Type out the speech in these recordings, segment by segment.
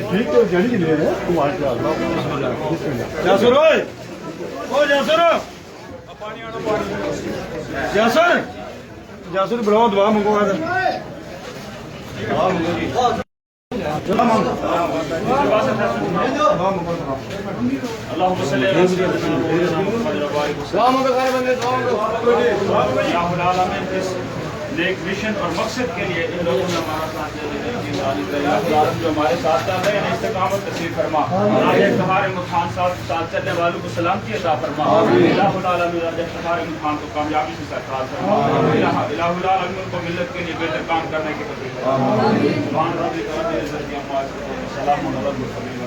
ठीक है जड़ी ले है तू आ जा जासुर ओए ओ जासुर पानी आनो पानी जासुर जासुर बुलाओ दुआ मांगो आज दुआ मांगो जी दुआ मांगो अल्लाहुम्मा सल्ली अला सय्यिदिना मुहम्मद व बारिक दुआ मांगो सारे बंदे दुआ मांगो या रब्बुल आलमीन इस नेक मिशन और मकसद के लिए इन लोगों ने हमारा साथ देने की जो हमारे साथ चल रहे हैं इस्तिकामत नसीब फरमा। इफ्तिखार खान साथ चलने वालों को सलामती अता फरमा। इलाहुल आलमीन इफ्तिखार खान को कामयाबी से सरफराज फरमा। इलाहुल आलमीन को मिल्लत के लिए बेहतर काम करने की तौफीक दे। सुभान रब्बिक रब्बिल इज्जति अम्मा यसिफून सलामुन अलल मुरसलीन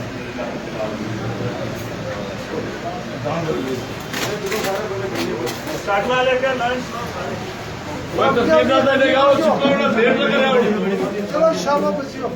स्टार्ट वाले के लंच चलो शाबाश बच्चियों